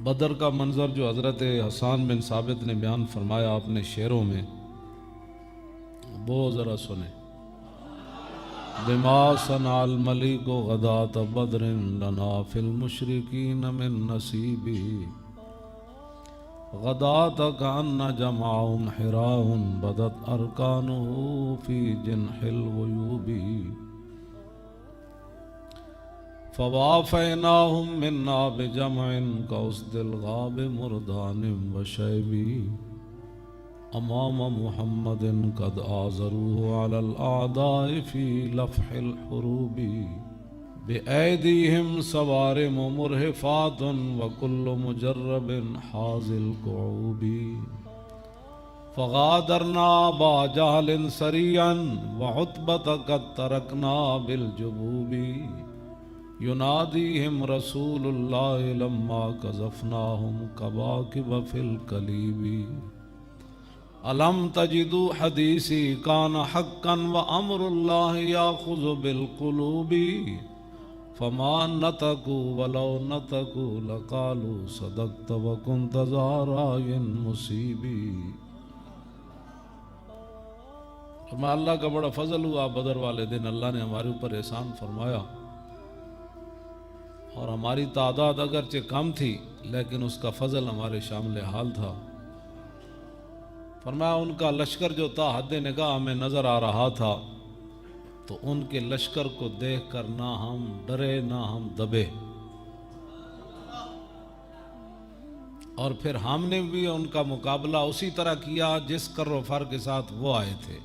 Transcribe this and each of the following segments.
بدر کا منظر جو حضرت حسان بن ثابت نے بیان فرمایا اپنے شعروں میں، وہ ذرا سنیں۔ بما صنع الملیک غداة بدر لنا فی المشرکین من نصیبی غداة کأن جمعهم حراء بدت ارکانه فی جنح الغیوب فوافیناهم منا بجمع كأسد الغاب مردان وشیبی امام محمد قد آزروه على الأعداء في لفح الحروب بأيديهم صوارم مرهفات وكل مجرب حاز الكعوب فغادرنا أبا جهل سريعا وعتبة قد تركنا بالجبوب يناديهم رسول الله لما قذفناهم كواكب في الكليب الم تجدوا حدیثی کان حقا وامر اللہ یاخذ بالقلوب فما نطقوا ولو نطقوا لقالوا صدقت وكنت ذا رأی مصیب۔ فرمایا اللہ کا بڑا فضل ہوا، بدر والے دن اللہ نے ہمارے اوپر احسان فرمایا، اور ہماری تعداد اگرچہ کم تھی لیکن اس کا فضل ہمارے شامل حال تھا۔ فرمایا ان کا لشکر جو تھا حد نگاہ ہمیں نظر آ رہا تھا، تو ان کے لشکر کو دیکھ کر نہ ہم ڈرے نہ ہم دبے، اور پھر ہم نے بھی ان کا مقابلہ اسی طرح کیا جس کر و فر کے ساتھ وہ آئے تھے،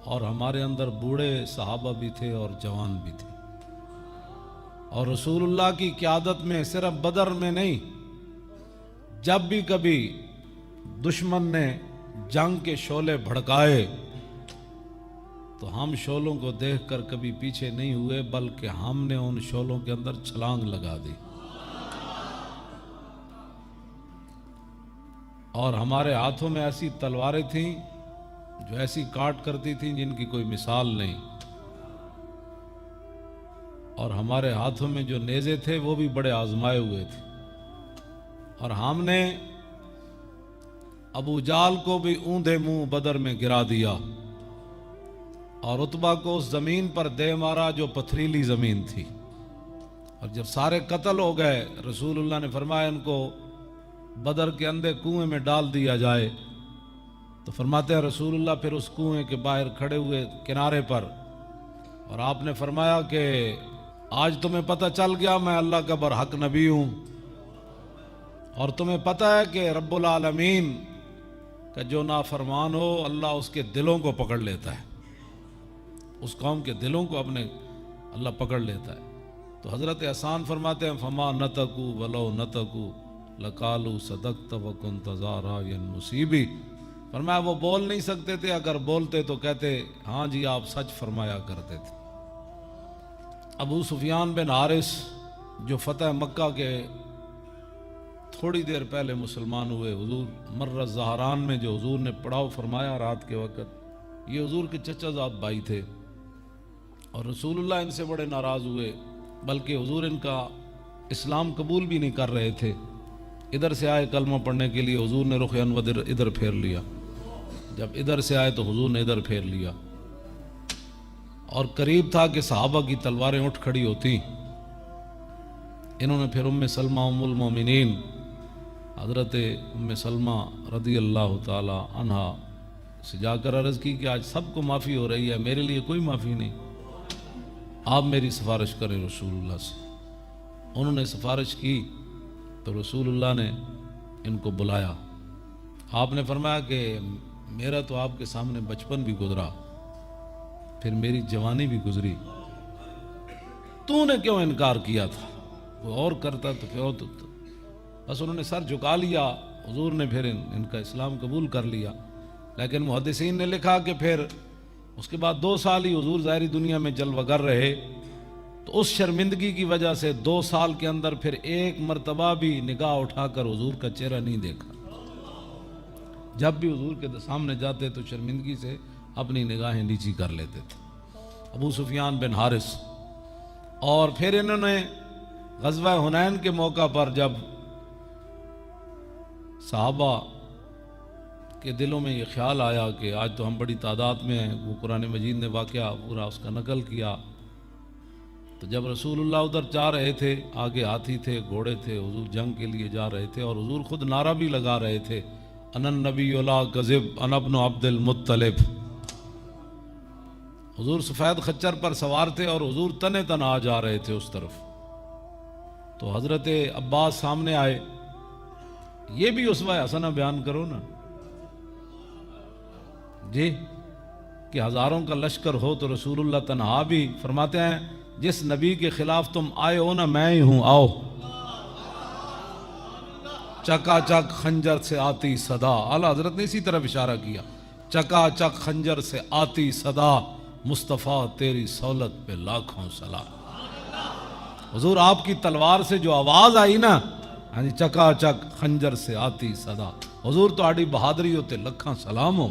اور ہمارے اندر بوڑھے صحابہ بھی تھے اور جوان بھی تھے، اور رسول اللہ کی قیادت میں صرف بدر میں نہیں، جب بھی کبھی دشمن نے جنگ کے شعلے بھڑکائے تو ہم شعلوں کو دیکھ کر کبھی پیچھے نہیں ہوئے، بلکہ ہم نے ان شعلوں کے اندر چھلانگ لگا دی، اور ہمارے ہاتھوں میں ایسی تلواریں تھیں جو ایسی کاٹ کرتی تھیں جن کی کوئی مثال نہیں، اور ہمارے ہاتھوں میں جو نیزے تھے وہ بھی بڑے آزمائے ہوئے تھے، اور ہم نے ابو جال کو بھی اوندے منہ بدر میں گرا دیا، اور عتبہ کو اس زمین پر دے مارا جو پتھریلی زمین تھی، اور جب سارے قتل ہو گئے رسول اللہ نے فرمایا ان کو بدر کے اندھے کنویں میں ڈال دیا جائے، تو فرماتے ہیں رسول اللہ پھر اس کنویں کے باہر کھڑے ہوئے کنارے پر، اور آپ نے فرمایا کہ آج تمہیں پتہ چل گیا میں اللہ کا برحق نبی ہوں، اور تمہیں پتہ ہے کہ رب العالمین کہ جو نافرمان ہو اللہ اس کے دلوں کو پکڑ لیتا ہے، اس قوم کے دلوں کو اپنے اللہ پکڑ لیتا ہے۔ تو حضرت حسان فرماتے ہیں فما نطقوا ولو نطقوا لقالوا صدقت وكنت ذا رأی مصیب۔ فرمایا وہ بول نہیں سکتے تھے، اگر بولتے تو کہتے ہاں جی آپ سچ فرمایا کرتے تھے۔ ابو سفیان بن حارث جو فتح مکہ کے تھوڑی دیر پہلے مسلمان ہوئے، حضور مر زہران میں جو حضور نے پڑاؤ فرمایا رات کے وقت، یہ حضور کے چچا زاد بھائی تھے، اور رسول اللہ ان سے بڑے ناراض ہوئے، بلکہ حضور ان کا اسلام قبول بھی نہیں کر رہے تھے۔ ادھر سے آئے کلمہ پڑھنے کے لیے، حضور نے رخ انور ادھر پھیر لیا، جب ادھر سے آئے تو حضور نے ادھر پھیر لیا، اور قریب تھا کہ صحابہ کی تلواریں اٹھ کھڑی ہوتی۔ انہوں نے پھر ام سلمہ ام المومنین حضرت ام سلمہ رضی اللہ تعالی عنہا سے جا کر عرض کی کہ آج سب کو معافی ہو رہی ہے، میرے لیے کوئی معافی نہیں، آپ میری سفارش کریں رسول اللہ سے۔ انہوں نے سفارش کی تو رسول اللہ نے ان کو بلایا، آپ نے فرمایا کہ میرا تو آپ کے سامنے بچپن بھی گزرا، پھر میری جوانی بھی گزری، تو نے کیوں انکار کیا تھا؟ وہ اور کرتا تو پھر اور تو بس انہوں نے سر جھکا لیا، حضور نے پھر ان کا اسلام قبول کر لیا۔ لیکن محدثین نے لکھا کہ پھر اس کے بعد 2 سال ہی حضور ظاہری دنیا میں جلوہ گر رہے، تو اس شرمندگی کی وجہ سے 2 سال کے اندر پھر ایک مرتبہ بھی نگاہ اٹھا کر حضور کا چہرہ نہیں دیکھا۔ جب بھی حضور کے سامنے جاتے تو شرمندگی سے اپنی نگاہیں نیچی کر لیتے تھے۔ ابو سفیان بن حارث، اور پھر انہوں نے غزوہ حنین کے موقع پر جب صحابہ کے دلوں میں یہ خیال آیا کہ آج تو ہم بڑی تعداد میں ہیں. وہ قرآن مجید نے واقعہ پورا اس کا نقل کیا. تو جب رسول اللہ ادھر جا رہے تھے، آگے ہاتھی تھے، گھوڑے تھے، حضور جنگ کے لیے جا رہے تھے، اور حضور خود نعرہ بھی لگا رہے تھے، انا النبی لا کذب انا ابن عبد المطلب. حضور سفید خچر پر سوار تھے اور حضور تنے تنہا جا رہے تھے اس طرف. تو حضرت عباس سامنے آئے. یہ بھی اسوہ حسنہ بیان کرو نا جی، کہ ہزاروں کا لشکر ہو تو رسول اللہ تنہا بھی. فرماتے ہیں جس نبی کے خلاف تم آئے ہو نا، میں ہی ہوں، آؤ. چکا چک خنجر سے آتی صدا. اعلیٰ حضرت نے اسی طرف اشارہ کیا، چکا چک خنجر سے آتی صدا، مصطفیٰ تیری سہولت پہ لاکھوں سلام. حضور آپ کی تلوار سے جو آواز آئی نا، ہاں جی، چکا چک خنجر سے آتی صدا، حضور تو آڑی بہادری ہوتے لکھاں سلام ہو.